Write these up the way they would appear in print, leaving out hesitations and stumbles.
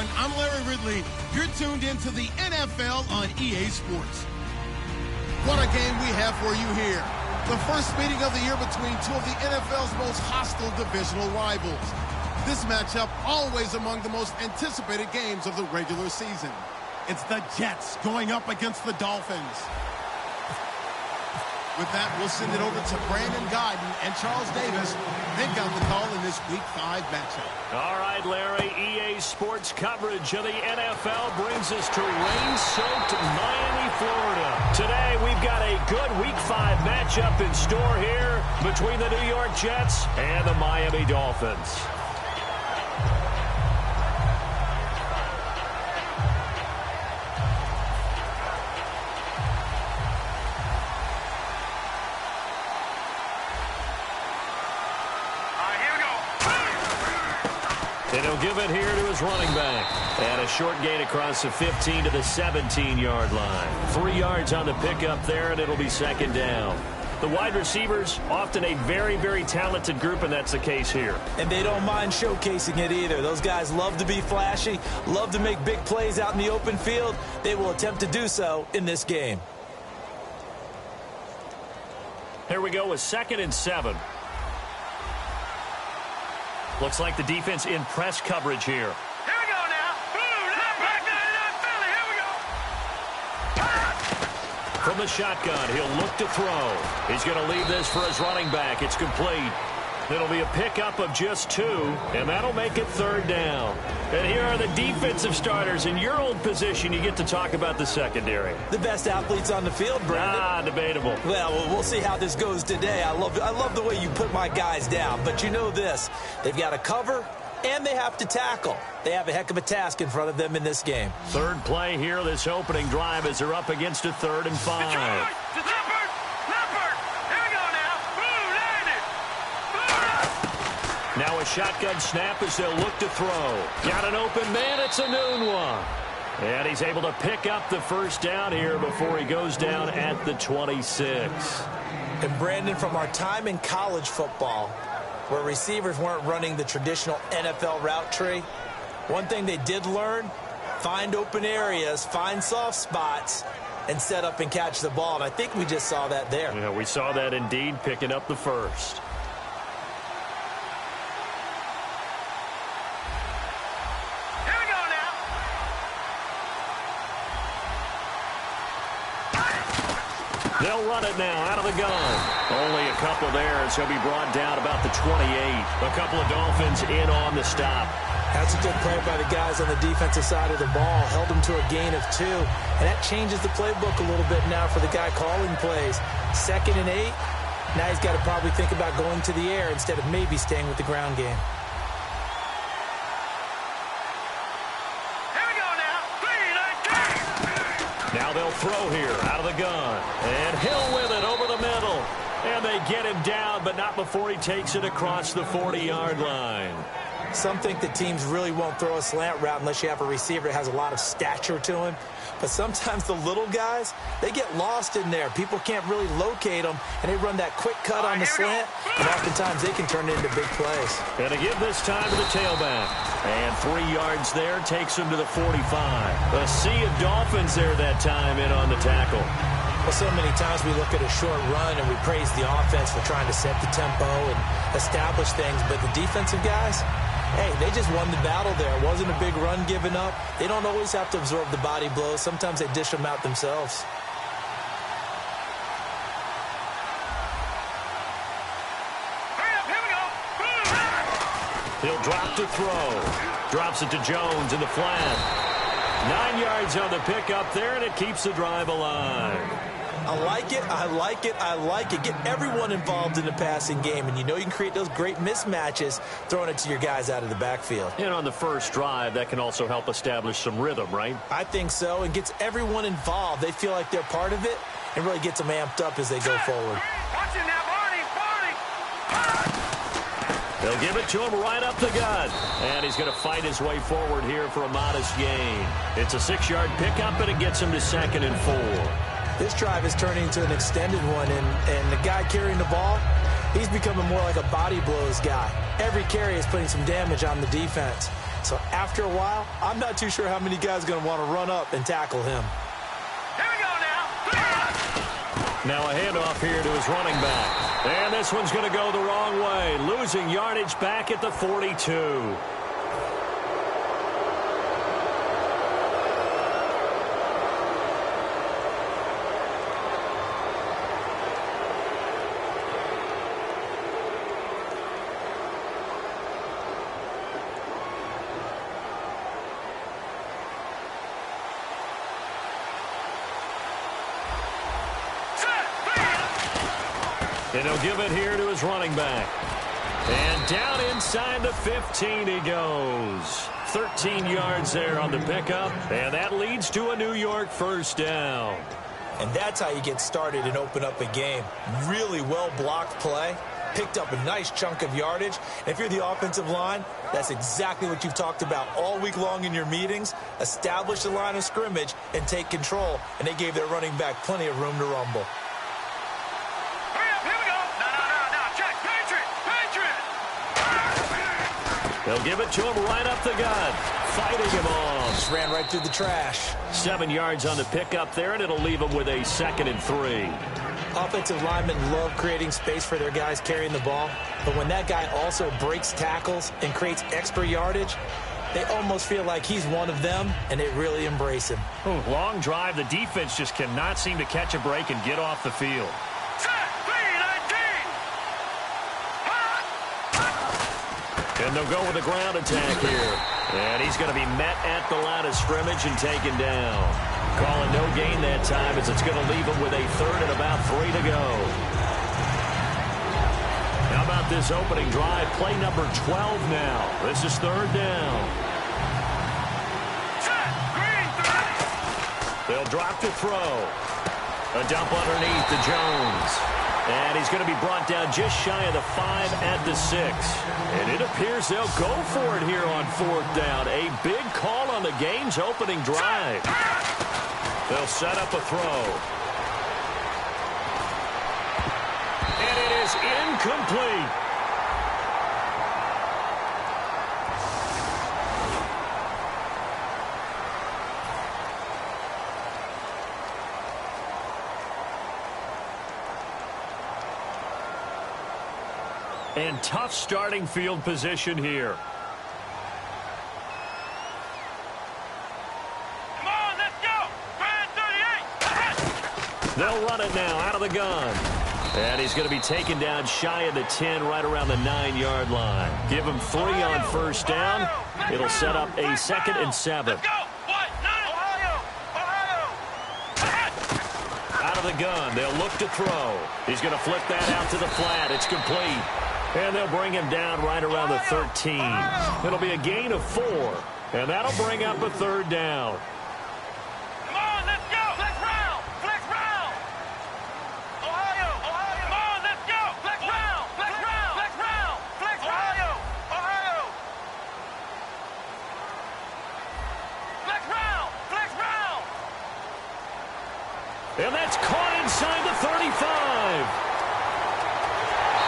everyone. I'm Larry Ridley. You're tuned into the NFL on EA Sports. What a game we have for you here. The first meeting of the year between two of the NFL's most hostile divisional rivals. This matchup always among the most anticipated games of the regular season. It's the Jets going up against the Dolphins. With that, we'll send it over to Brandon Guyton and Charles Davis. They've got the call in this Week 5 matchup. All right, Larry, EA Sports coverage of the NFL brings us to rain-soaked Miami, Florida. Today, we've got a good Week 5 matchup in store here between the New York Jets and the Miami Dolphins. And he'll give it here to his running back. And a short gain across the 15 to the 17-yard line. 3 yards on the pickup there, and it'll be second down. The wide receivers, often a very, very talented group, and that's the case here. And they don't mind showcasing it either. Those guys love to be flashy, love to make big plays out in the open field. They will attempt to do so in this game. Here we go with 2nd and 7. Looks like the defense in press coverage here. Here we go now. Boom, not back there, not Philly. Here we go. From the shotgun, he'll look to throw. He's going to leave this for his running back. It's complete. It'll be a pickup of just 2, and that'll make it 3rd down. And here are the defensive starters. In your old position, you get to talk about the secondary. The best athletes on the field, Brandon. Debatable. Well, we'll see how this goes today. I love the way you put my guys down. But you know this. They've got to cover, and they have to tackle. They have a heck of a task in front of them in this game. Third play here, this opening drive, as they're up against a 3rd and 5. Now a shotgun snap as they'll look to throw. Got an open man. It's a noon one. And he's able to pick up the first down here before he goes down at the 26. And Brandon, from our time in college football, where receivers weren't running the traditional NFL route tree, one thing they did learn, find open areas, find soft spots, and set up and catch the ball. And I think we just saw that there. Yeah, we saw that indeed, picking up the first. They'll run it now out of the gun. Only a couple there, so he'll be brought down about the 28. A couple of Dolphins in on the stop. That's a good play by the guys on the defensive side of the ball. Held them to a gain of 2. And that changes the playbook a little bit now for the guy calling plays. 2nd and 8. Now he's got to probably think about going to the air instead of maybe staying with the ground game. Now they'll throw here out of the gun. And Hill with it over the middle. And they get him down, but not before he takes it across the 40-yard line. Some think that teams really won't throw a slant route unless you have a receiver that has a lot of stature to him. But sometimes the little guys, they get lost in there. People can't really locate them, and they run that quick cut on the slant, and oftentimes they can turn it into big plays. And to give this time to the tailback. And 3 yards there takes him to the 45. A sea of Dolphins there that time in on the tackle. Well, so many times we look at a short run and we praise the offense for trying to set the tempo and establish things, but the defensive guys, hey, they just won the battle there. It wasn't a big run given up. They don't always have to absorb the body blows. Sometimes they dish them out themselves. He'll drop to throw. Drops it to Jones in the flat. 9 yards on the pickup there, and it keeps the drive alive. I like it, I like it, I like it. Get everyone involved in the passing game, and you know you can create those great mismatches throwing it to your guys out of the backfield. And on the first drive, that can also help establish some rhythm, right? I think so, and gets everyone involved. They feel like they're part of it, and really gets them amped up as they go forward. They'll give it to him right up the gut. And he's going to fight his way forward here for a modest gain. It's a 6-yard pickup, and it gets him to 2nd and 4. This drive is turning into an extended one, and the guy carrying the ball, He's becoming more like a body blows guy. Every carry is putting some damage on the defense. So after a while, I'm not too sure how many guys are going to want to run up and tackle him. Here we go now. Now a handoff here to his running back. And this one's going to go the wrong way, losing yardage back at the 42. And he'll give it here to his running back. And down inside the 15 he goes. 13 yards there on the pickup. And that leads to a New York first down. And that's how you get started and open up a game. Really well-blocked play. Picked up a nice chunk of yardage. And if you're the offensive line, that's exactly what you've talked about all week long in your meetings. Establish the line of scrimmage and take control. And they gave their running back plenty of room to rumble. They'll give it to him right up the gut. Fighting him off. Just ran right through the trash. 7 yards on the pickup there, and it'll leave him with a 2nd and 3. Offensive linemen love creating space for their guys carrying the ball. But when that guy also breaks tackles and creates extra yardage, they almost feel like he's one of them, and they really embrace him. Ooh, long drive. The defense just cannot seem to catch a break and get off the field. And they'll go with a ground attack here. And he's going to be met at the line of scrimmage and taken down. Calling no gain that time as it's going to leave him with a 3rd and about 3 to go. How about this opening drive? Play number 12 now. This is 3rd down. They'll drop to throw. A dump underneath to Jones. And he's going to be brought down just shy of the 5 at the 6. And it appears they'll go for it here on 4th down. A big call on the game's opening drive. They'll set up a throw. And it is incomplete. And tough starting field position here. Come on, let's go. Brand 38. They'll run it now out of the gun. And he's going to be taken down shy of the 10, right around the 9-yard line. Give him 3 on first down. It'll set up a 2nd and 7. Let's go. What? Ohio. Out of the gun. They'll look to throw. He's going to flip that out to the flat. It's complete. And they'll bring him down right around the 13. It'll be a gain of 4. And that'll bring up a 3rd down. Come on, let's go. Flex round. Flex round. Ohio. Come on, let's go. Flex round. Flex round. Flex round. Flex Ohio. Flex round. Flex round. And that's caught inside the 35.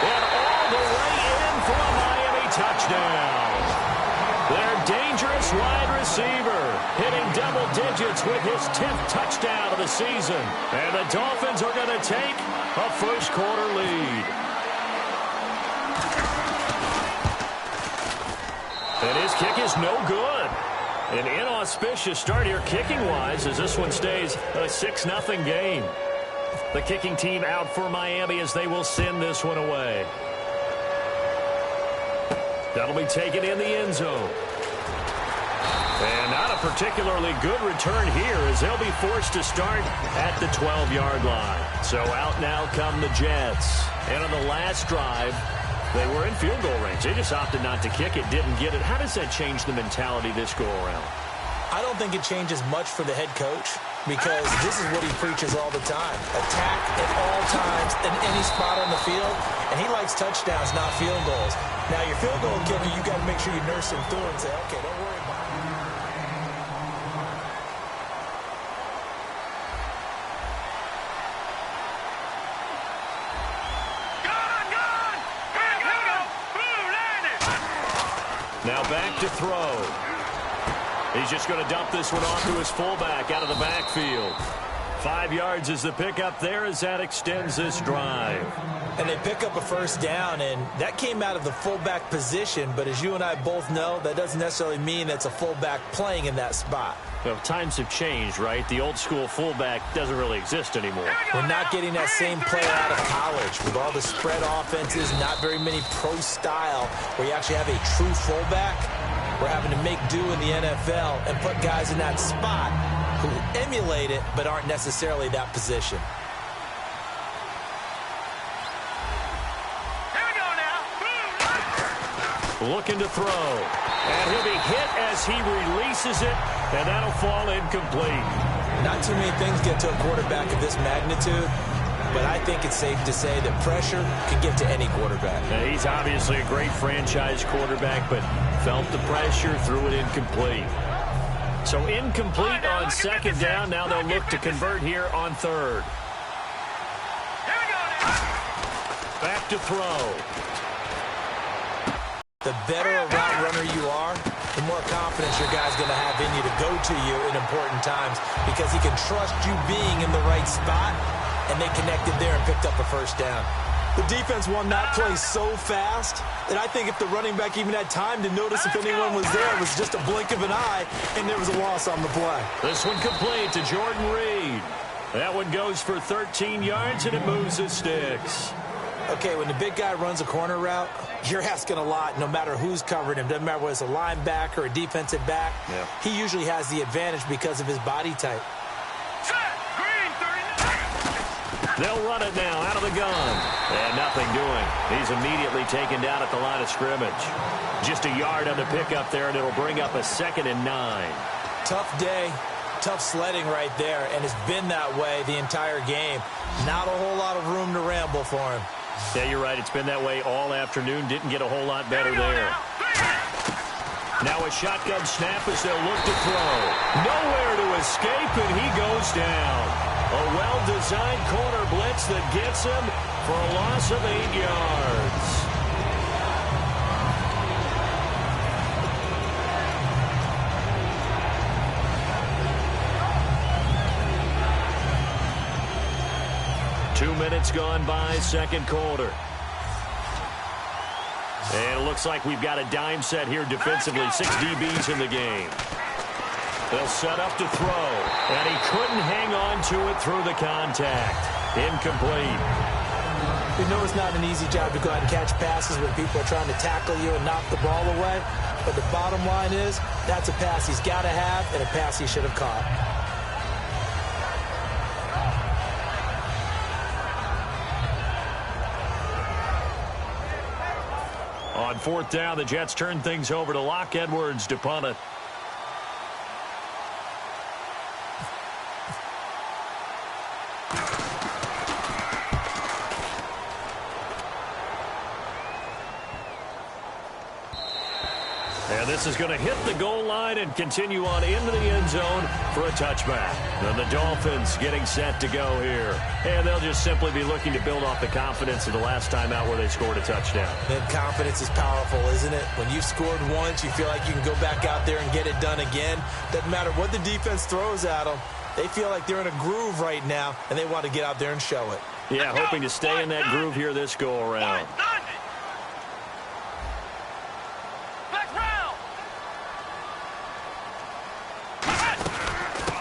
And all the way in for a Miami touchdown. Their dangerous wide receiver hitting double digits with his 10th touchdown of the season. And the Dolphins are going to take a first-quarter lead. And his kick is no good. An inauspicious start here kicking-wise as this one stays a 6-0 game. The kicking team out for Miami as they will send this one away. That'll be taken in the end zone. And not a particularly good return here as they'll be forced to start at the 12-yard line. So out now come the Jets. And on the last drive, they were in field goal range. They just opted not to kick it, didn't get it. How does that change the mentality this go-around? I don't think it changes much for the head coach because this is what he preaches all the time. Attack at all times in any spot on the field, and he likes touchdowns, not field goals. Now, your field goal kicker, you got to make sure you nurse him through and say, okay, don't worry about it. Gun. Now back to throw. He's just going to dump this one off to his fullback out of the backfield. 5 yards is the pickup there as that extends this drive. And they pick up a first down, and that came out of the fullback position. But as you and I both know, that doesn't necessarily mean that's a fullback playing in that spot. Well, times have changed, right? The old school fullback doesn't really exist anymore. We're not getting that same player out of college with all the spread offenses, not very many pro style where you actually have a true fullback. We're having to make do in the NFL and put guys in that spot who emulate it but aren't necessarily that position. Here we go now. Looking to throw. And he'll be hit as he releases it, and that'll fall incomplete. Not too many things get to a quarterback of this magnitude, but I think it's safe to say that pressure can get to any quarterback. Now, he's obviously a great franchise quarterback, but felt the pressure, threw it incomplete. So incomplete on second down. Now they'll look to convert here on third. Here we go now. Back to throw. The better a route runner you are, the more confidence your guy's going to have in you to go to you in important times because he can trust you being in the right spot, and they connected there and picked up a first down. The defense won that play so fast that I think if the running back even had time to notice if anyone was there, it was just a blink of an eye, and there was a loss on the play. This one complete to Jordan Reed. That one goes for 13 yards, and it moves the sticks. Okay, when the big guy runs a corner route, you're asking a lot no matter who's covering him. Doesn't matter whether it's a linebacker or a defensive back. Yeah. He usually has the advantage because of his body type. Set. Green 39. They'll run it now out of the gun. And nothing doing. He's immediately taken down at the line of scrimmage. Just a yard on the pickup there, and it'll bring up a 2nd and 9. Tough day, tough sledding right there, and it's been that way the entire game. Not a whole lot of room to ramble for him. Yeah, you're right. It's been that way all afternoon. Didn't get a whole lot better there. Now a shotgun snap as they'll look to throw. Nowhere to escape, and he goes down. A well-designed corner blitz that gets him for a loss of 8 yards. Minutes gone by, second quarter. And it looks like we've got a dime set here defensively. 6 DBs in the game. They'll set up to throw. And he couldn't hang on to it through the contact. Incomplete. You know it's not an easy job to go out and catch passes when people are trying to tackle you and knock the ball away. But the bottom line is, that's a pass he's got to have and a pass he should have caught. On 4th down, the Jets turn things over to Locke Edwards to punt it. And this is going to hit the goal line and continue on into the end zone for a touchback. And the Dolphins getting set to go here. And they'll just simply be looking to build off the confidence of the last time out where they scored a touchdown. And confidence is powerful, isn't it? When you've scored once, you feel like you can go back out there and get it done again. Doesn't matter what the defense throws at them. They feel like they're in a groove right now, and they want to get out there and show it. Yeah, hoping to stay in that groove here this go-around.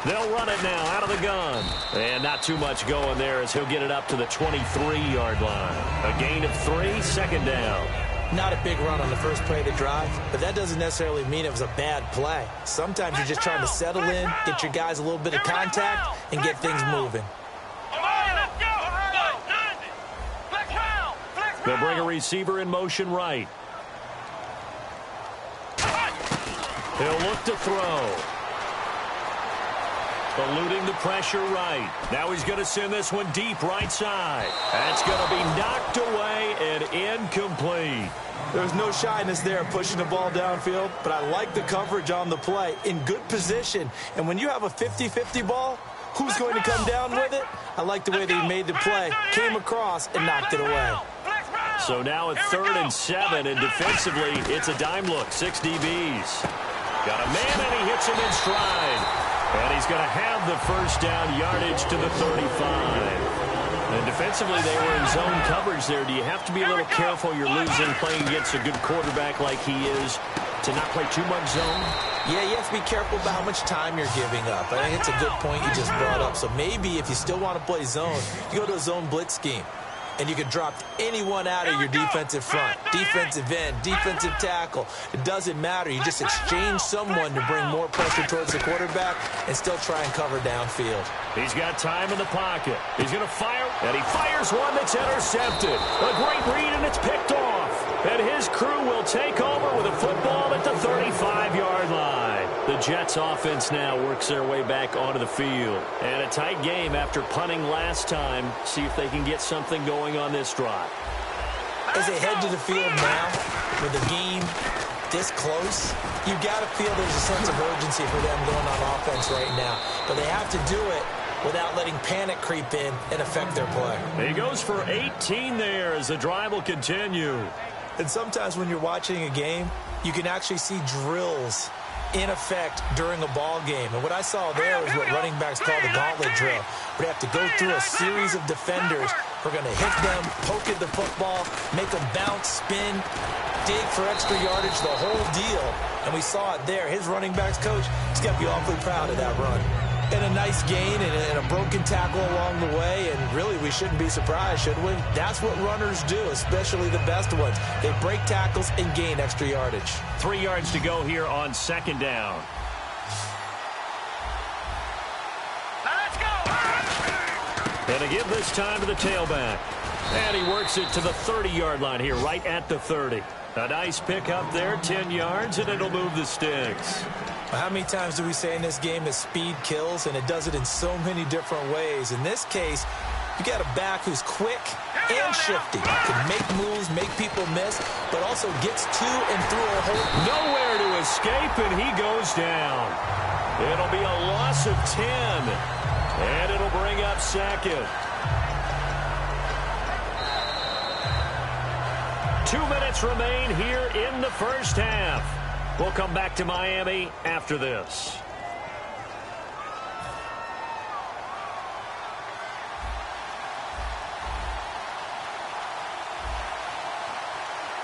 They'll run it now out of the gun. And not too much going there as he'll get it up to the 23-yard line. A gain of 3, 2nd down. Not a big run on the first play of the drive, but that doesn't necessarily mean it was a bad play. Sometimes you're just trying to settle in, get your guys a little bit of contact, and get things moving. They'll bring a receiver in motion right. He'll look to throw. Eluding the pressure right. Now he's going to send this one deep right side. That's going to be knocked away and incomplete. There's no shyness there pushing the ball downfield, but I like the coverage on the play. In good position. And when you have a 50-50 ball, who's going to come down with it? I like the way they made the play, came across, and knocked it away. So now it's 3rd and 7, and defensively, it's a dime look. 6 DBs. Got a man, and he hits him in stride. And he's going to have the first down yardage to the 35. And defensively, they were in zone coverage there. Do you have to be a little careful? You're losing playing against a good quarterback like he is to not play too much zone? Yeah, you have to be careful about how much time you're giving up. I think it's a good point you just brought up. So maybe if you still want to play zone, you go to a zone blitz scheme. And you can drop anyone out of your defensive front, defensive end, defensive tackle. It doesn't matter. You just exchange someone to bring more pressure towards the quarterback and still try and cover downfield. He's got time in the pocket. He's going to fire, and he fires one that's intercepted. A great read, and it's picked off. And his crew will take over with a football at the 35-yard line. The Jets offense now works their way back onto the field. And a tight game after punting last time. See if they can get something going on this drive. As they head to the field now, with the game this close, you got to feel there's a sense of urgency for them going on offense right now. But they have to do it without letting panic creep in and affect their play. He goes for 18 there as the drive will continue. And sometimes when you're watching a game, you can actually see drills in effect during a ball game. And what I saw there is what running backs call the gauntlet drill. We have to go through a series of defenders. We're going to hit them, poke at the football, make them bounce, spin, dig for extra yardage, the whole deal. And we saw it there. His running backs coach, he's got to be awfully proud of that run. And a nice gain and a broken tackle along the way, and really we shouldn't be surprised, should we? That's what runners do, especially the best ones. They break tackles and gain extra yardage. 3 yards to go here on 2nd down. Now let's go. And to give this time to the tailback. And he works it to the 30-yard line here, right at the 30. A nice pickup there, 10 yards, and it'll move the sticks. How many times do we say in this game that speed kills, and it does it in so many different ways? In this case, you got a back who's quick and shifty, can make moves, make people miss, but also gets to and through a hole. Nowhere to escape, and he goes down. It'll be a loss of 10, and it'll bring up 2nd. 2 minutes remain here in the first half. We'll come back to Miami after this.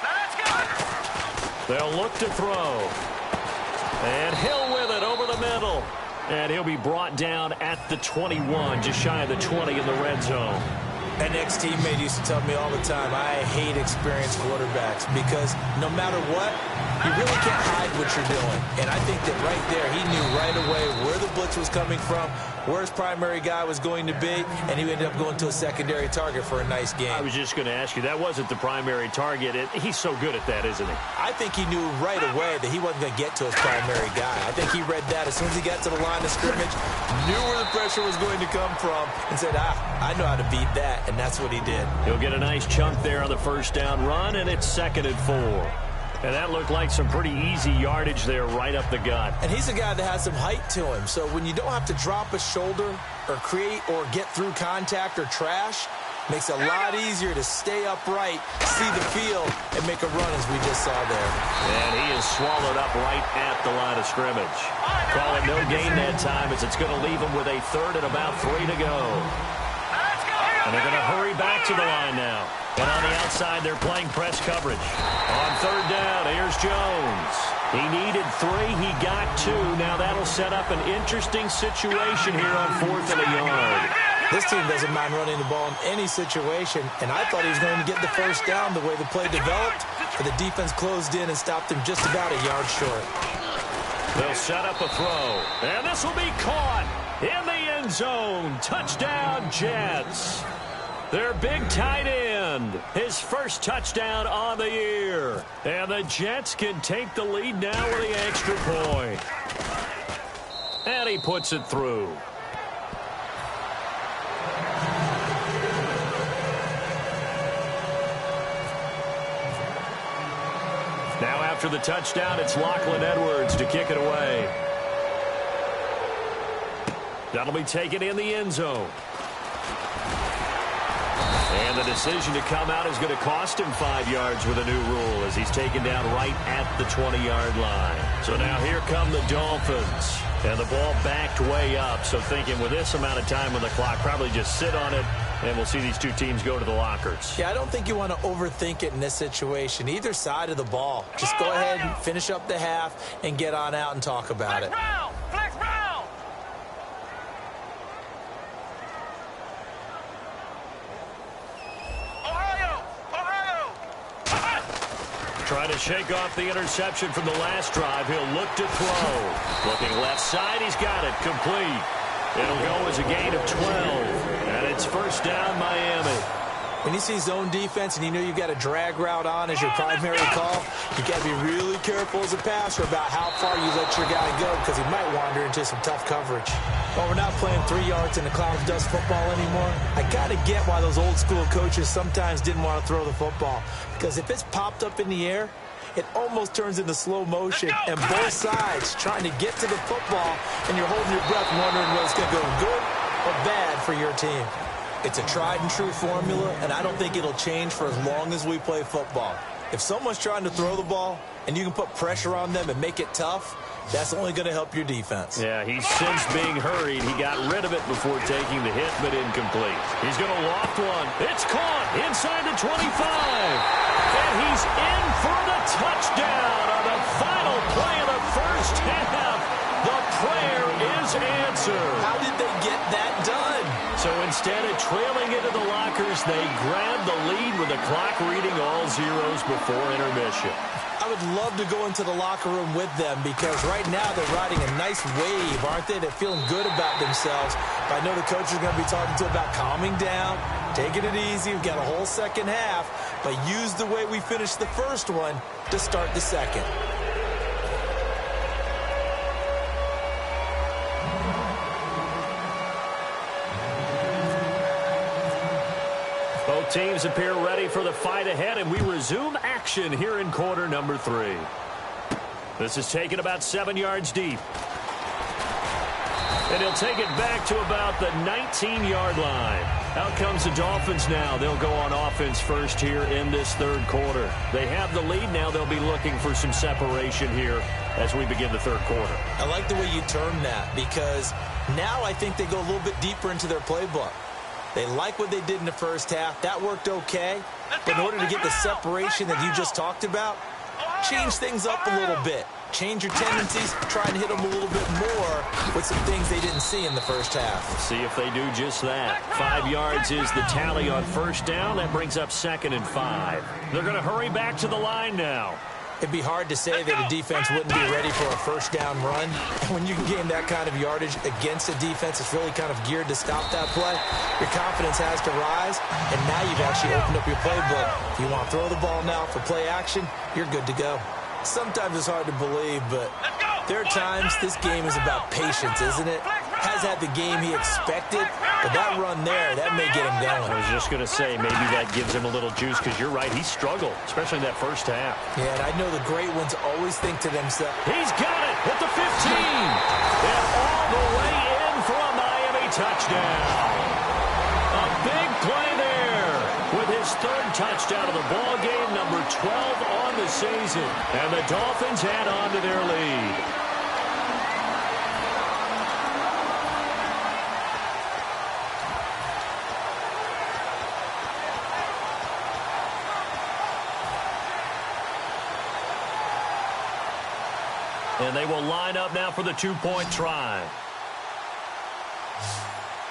Now let's go. They'll look to throw. And Hill with it over the middle. And he'll be brought down at the 21, just shy of the 20 in the red zone. An ex-teammate used to tell me all the time, I hate experienced quarterbacks because no matter what, you really can't hide what you're doing. And I think that right there, he knew right away where the blitz was coming from, where his primary guy was going to be, and he ended up going to a secondary target for a nice game. I was just going to ask you, that wasn't the primary target. He's so good at that, isn't he? I think he knew right away that he wasn't going to get to his primary guy. I think he read that as soon as he got to the line of scrimmage, knew where the pressure was going to come from, and said, I know how to beat that, and that's what he did. He'll get a nice chunk there on the first down run, and it's 2nd and 4. And that looked like some pretty easy yardage there right up the gut. And he's a guy that has some height to him. So when you don't have to drop a shoulder or create or get through contact or trash, makes it a lot easier to stay upright, see the field, and make a run as we just saw there. And he is swallowed up right at the line of scrimmage. Call it no gain that time as it's going to leave him with a 3rd and about 3 to go. And they're going to hurry back to the line now. And on the outside, they're playing press coverage. On 3rd down, here's Jones. He needed 3. He got 2. Now that'll set up an interesting situation here on 4th and a yard. This team doesn't mind running the ball in any situation, and I thought he was going to get the first down the way the play developed, but the defense closed in and stopped him just about a yard short. They'll set up a throw, and this will be caught in the end zone. Touchdown, Jets. Their big tight end, his first touchdown on the year. And the Jets can take the lead now with the extra point. And he puts it through. Now after the touchdown, it's Lachlan Edwards to kick it away. That'll be taken in the end zone. And the decision to come out is going to cost him 5 yards with a new rule as he's taken down right at the 20-yard line. So now here come the Dolphins. And the ball backed way up. So thinking with this amount of time on the clock, probably just sit on it, and we'll see these two teams go to the lockers. Yeah, I don't think you want to overthink it in this situation. Either side of the ball. Just go ahead and finish up the half and get on out and talk about it. Flex round. Ohio. Trying to shake off the interception from the last drive. He'll look to throw. Looking left side. He's got it. Complete. It'll go as a gain of 12. And it's first down, Miami. When you see zone defense and you know you've got a drag route on as your primary call, you got to be really careful as a passer about how far you let your guy go because he might wander into some tough coverage. While we're not playing 3 yards in the cloud of dust football anymore, I got to get why those old school coaches sometimes didn't want to throw the football. Because if it's popped up in the air, it almost turns into slow motion, and both sides trying to get to the football, and you're holding your breath wondering whether it's going to go good or bad for your team. It's a tried-and-true formula, and I don't think it'll change for as long as we play football. If someone's trying to throw the ball, and you can put pressure on them and make it tough, that's only going to help your defense. Yeah, he's since being hurried. He got rid of it before taking the hit, but incomplete. He's going to loft one. It's caught inside the 25. And he's in for the touchdown on the final play of the first half. The prayer is answered. How did they get that done? So instead of trailing into the lockers, they grabbed the lead with the clock reading all zeros before intermission. I would love to go into the locker room with them because right now they're riding a nice wave, aren't they? They're feeling good about themselves. But I know the coach is going to be talking to them about calming down, taking it easy. We've got a whole second half, but use the way we finished the first one to start the second. Both teams appear ready for the fight ahead, and we resume action here in quarter number 3. This is taken about 7 yards deep. And he'll take it back to about the 19-yard line. Out comes the Dolphins now. They'll go on offense first here in this third quarter. They have the lead now. They'll be looking for some separation here as we begin the third quarter. I like the way you term that because now I think they go a little bit deeper into their playbook. They like what they did in the first half. That worked okay. But in order to get the separation that you just talked about, change things up a little bit. Change your tendencies, try and hit them a little bit more with some things they didn't see in the first half. See if they do just that. 5 yards is the tally on first down. That brings up 2nd and 5. They're going to hurry back to the line now. It'd be hard to say that a defense wouldn't be ready for a first down run. And when you can gain that kind of yardage against a defense that's really kind of geared to stop that play, your confidence has to rise, and now you've actually opened up your playbook. If you want to throw the ball now for play action, you're good to go. Sometimes it's hard to believe, but there are times this game is about patience, isn't it? Has had the game he expected, but that run there, that may get him going. I was just going to say, maybe that gives him a little juice, because you're right, he struggled, especially in that first half. Yeah, and I know the great ones always think to themselves, he's got it at the 15, and all the way in for a Miami touchdown. A big play there with his third touchdown of the ball game, number 12 on the season, and the Dolphins add on to their lead. And they will line up now for the two-point try.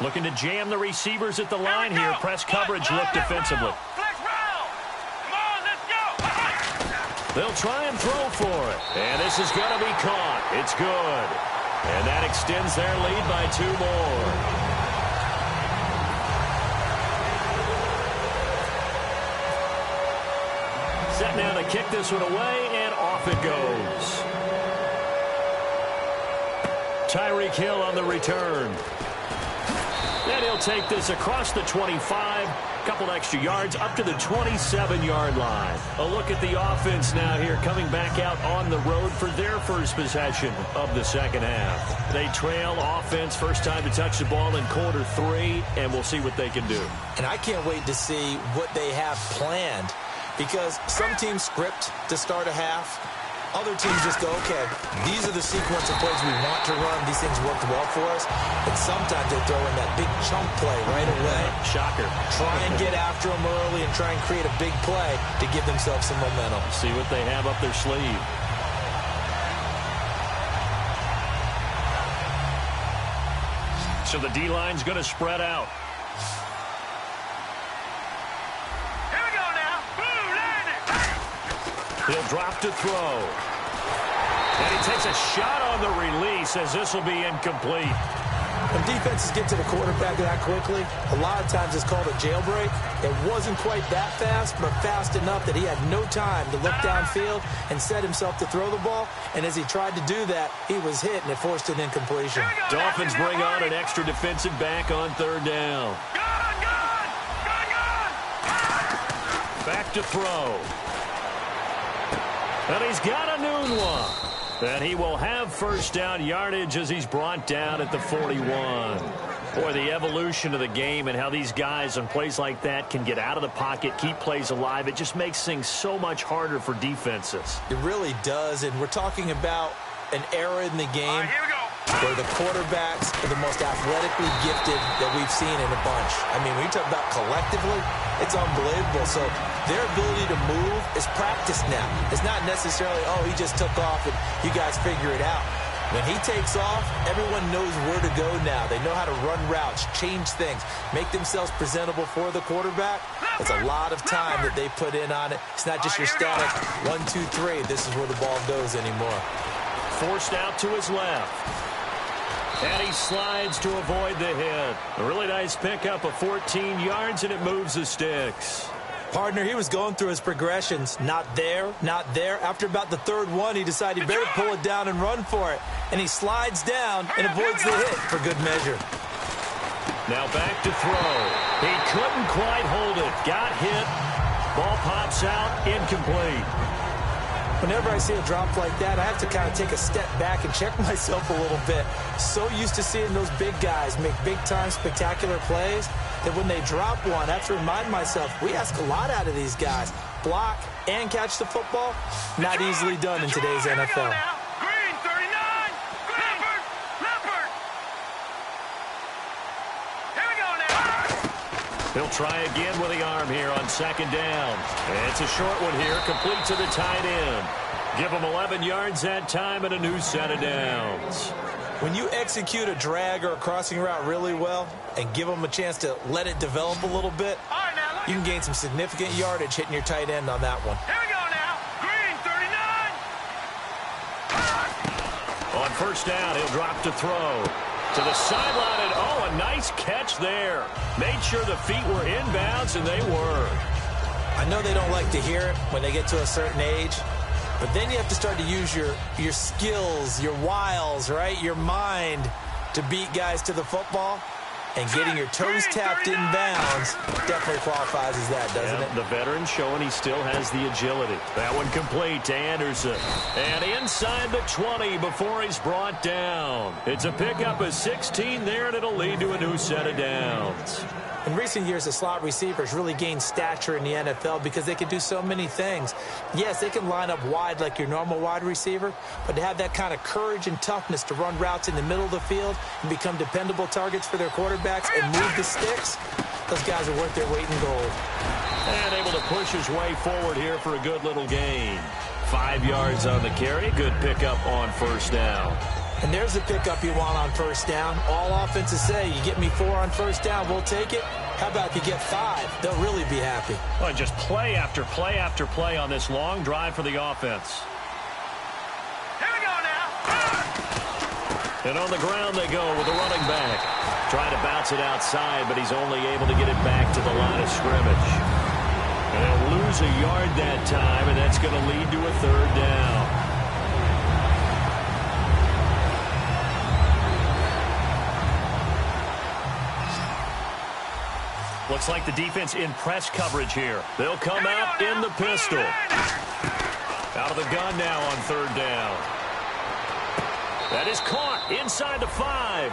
Looking to jam the receivers at the line here. Press coverage look defensively. They'll try and throw for it. And this is going to be caught. It's good. And that extends their lead by 2 more. Set now to kick this one away, and off it goes. Tyreek Hill on the return. And he'll take this across the 25, a couple extra yards, up to the 27-yard line. A look at the offense now here, coming back out on the road for their first possession of the second half. They trail offense, first time to touch the ball in quarter 3, and we'll see what they can do. And I can't wait to see what they have planned, because some teams script to start a half. Other teams just go, okay, these are the sequence of plays we want to run. These things worked well for us. And sometimes they throw in that big chunk play right away. Shocker. Try and get after them early and try and create a big play to give themselves some momentum. See what they have up their sleeve. So the D-line's going to spread out. Here we go now. Boom, land it. He'll drop to throw. And he takes a shot on the release as this will be incomplete. When defenses get to the quarterback that quickly, a lot of times it's called a jailbreak. It wasn't quite that fast, but fast enough that he had no time to look downfield and set himself to throw the ball. And as he tried to do that, he was hit, and it forced an incompletion. Dolphins bring on an extra defensive back on third down. Gun! Back to throw. And he's got a new one. And he will have first down yardage as he's brought down at the 41. Boy, the evolution of the game and how these guys on plays like that can get out of the pocket, keep plays alive, it just makes things so much harder for defenses. It really does, and we're talking about an era in the game Here we go. where the quarterbacks are the most athletically gifted that we've seen in a bunch. I mean, when you talk about collectively, it's unbelievable. So their ability to move is practiced now. It's not necessarily, oh, he just took off and you guys figure it out. When he takes off, everyone knows where to go now. They know how to run routes, change things, make themselves presentable for the quarterback. It's a lot of time that they put in on it. It's not just your static 1, 2, 3. This is where the ball goes anymore. Forced out to his left. And he slides to avoid the hit. A really nice pickup of 14 yards, and it moves the sticks. Partner, he was going through his progressions. Not there, not there. After about the third one, he decided he better pull it down and run for it. And he slides down and avoids the hit for good measure. Now back to throw. He couldn't quite hold it. Got hit. Ball pops out. Incomplete. Whenever I see a drop like that, I have to kind of take a step back and check myself a little bit. So used to seeing those big guys make big-time spectacular plays that when they drop one, I have to remind myself, we ask a lot out of these guys. Block and catch the football, not easily done in today's NFL. Green 39. Leopard. Here we go now. He'll try again with the arm here on second down. It's a short one here, complete to the tight end. Give him 11 yards that time and a new set of downs. When you execute a drag or a crossing route really well and give them a chance to let it develop a little bit, All right, now, you can gain some significant yardage hitting your tight end on that one. here we go now. Green 39. On first down, he'll drop to throw. To the sideline, and oh, a nice catch there. Made sure the feet were inbounds, and they were. I know they don't like to hear it when they get to a certain age, but then you have to start to use your skills, your wiles, right, your mind to beat guys to the football. And getting your toes tapped in bounds definitely qualifies as that, doesn't it? The veteran showing he still has the agility. That one complete to Anderson. And inside the 20 before he's brought down. It's a pickup of 16 there, and it'll lead to a new set of downs. In recent years, the slot receivers really gained stature in the NFL because they can do so many things. Yes, they can line up wide like your normal wide receiver, but to have that kind of courage and toughness to run routes in the middle of the field and become dependable targets for their quarterbacks and move the sticks, those guys are worth their weight in gold. And able to push his way forward here for a good little gain. 5 yards on the carry. Good pickup on first down. And there's the pickup you want on first down. All offenses say, you get me 4 on first down, we'll take it. How about if you get 5? They'll really be happy. Well, just play after play after play on this long drive for the offense. Here we go now. And on the ground they go with the running back. Trying to bounce it outside, but he's only able to get it back to the line of scrimmage. And they'll lose a yard that time, and that's going to lead to a third down. Looks like the defense in press coverage here. They'll come out in the pistol. Out of the gun now on third down. That is caught inside the 5.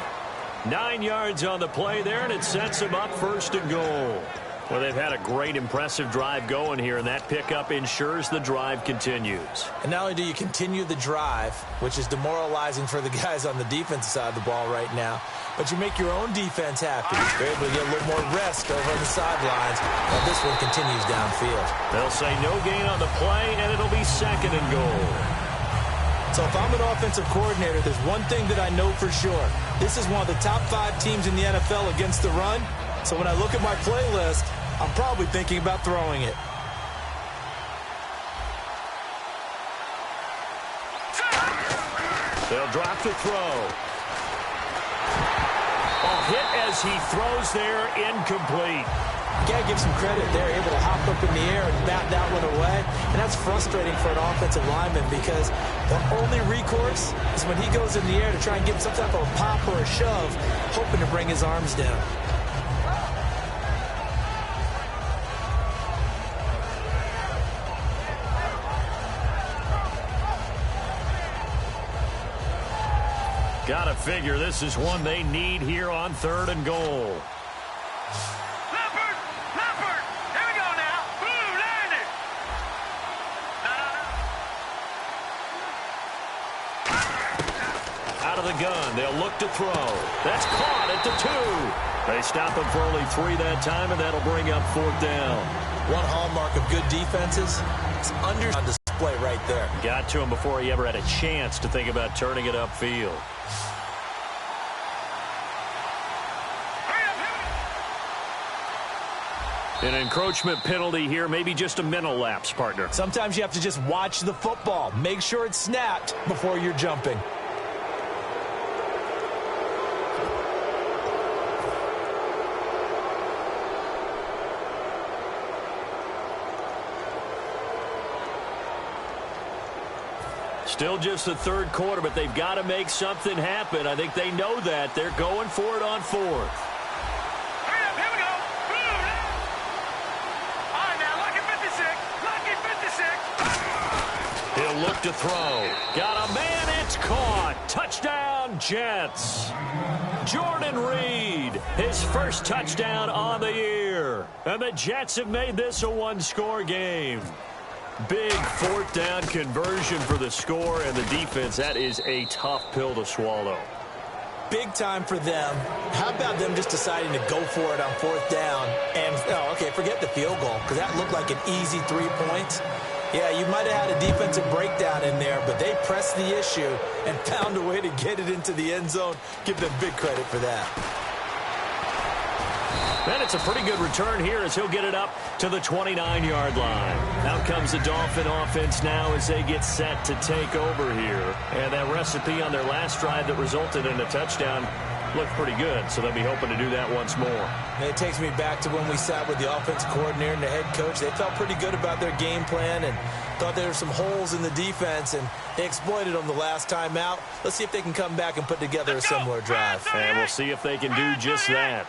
9 yards on the play there, and it sets them up first and goal. Well, they've had a great, impressive drive going here, and that pickup ensures the drive continues. And not only do you continue the drive, which is demoralizing for the guys on the defensive side of the ball right now, but you make your own defense happy. They're able to get a little more rest over on the sidelines, while this one continues downfield. They'll say no gain on the play, and it'll be second and goal. So if I'm an offensive coordinator, there's one thing that I know for sure. This is one of the top 5 teams in the NFL against the run. So when I look at my playlist, I'm probably thinking about throwing it. They'll drop the throw. A hit as he throws there, incomplete. You got to give some credit. They're able to hop up in the air and bat that one away. And that's frustrating for an offensive lineman because the only recourse is when he goes in the air to try and give some type of a pop or a shove, hoping to bring his arms down. Gotta figure this is one they need here on third and goal. Here we go now. Boom, landed. Out of the gun, they'll look to throw. That's caught at the 2. They stop him for only 3 that time, and that'll bring up fourth down. One hallmark of good defenses is on display right there. Got to him before he ever had a chance to think about turning it upfield. An encroachment penalty here, maybe just a mental lapse, partner. Sometimes you have to just watch the football. Make sure it's snapped before you're jumping. Still just the third quarter, but they've got to make something happen. I think they know that. They're going for it on fourth. He'll look to throw. Got a man, it's caught. Touchdown, Jets. Jordan Reed, his first touchdown on the year. And the Jets have made this a one-score game. Big fourth down conversion for the score, and the defense, that is a tough pill to swallow. Big time for them. How about them just deciding to go for it on fourth down? And, forget the field goal, because that looked like an easy 3 points. Yeah, you might have had a defensive breakdown in there, but they pressed the issue and found a way to get it into the end zone. Give them big credit for that. And it's a pretty good return here as he'll get it up to the 29-yard line. Out comes the Dolphin offense now as they get set to take over here. And that recipe on their last drive that resulted in a touchdown looked pretty good, so they'll be hoping to do that once more. And it takes me back to when we sat with the offensive coordinator and the head coach. They felt pretty good about their game plan and thought there were some holes in the defense, and they exploited them the last time out. Let's see if they can come back and put together a similar drive. And we'll see if they can do just that.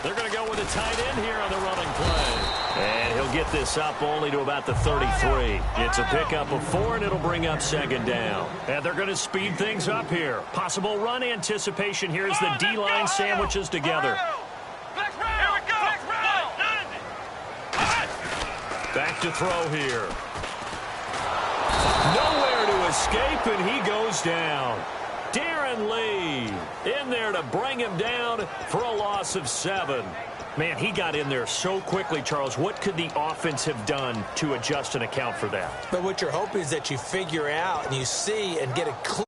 They're going to go with a tight end here on the running play. And he'll get this up only to about the 33. It's a pickup of 4, and it'll bring up second down. And they're going to speed things up here. Possible run anticipation here as the D-line sandwiches together. Back to throw here. Nowhere to escape, and he goes down. Darren Lee in there to bring him down for a loss of 7. Man, he got in there so quickly, Charles. What could the offense have done to adjust and account for that? But what you're hoping is that you figure out and you see and get a clear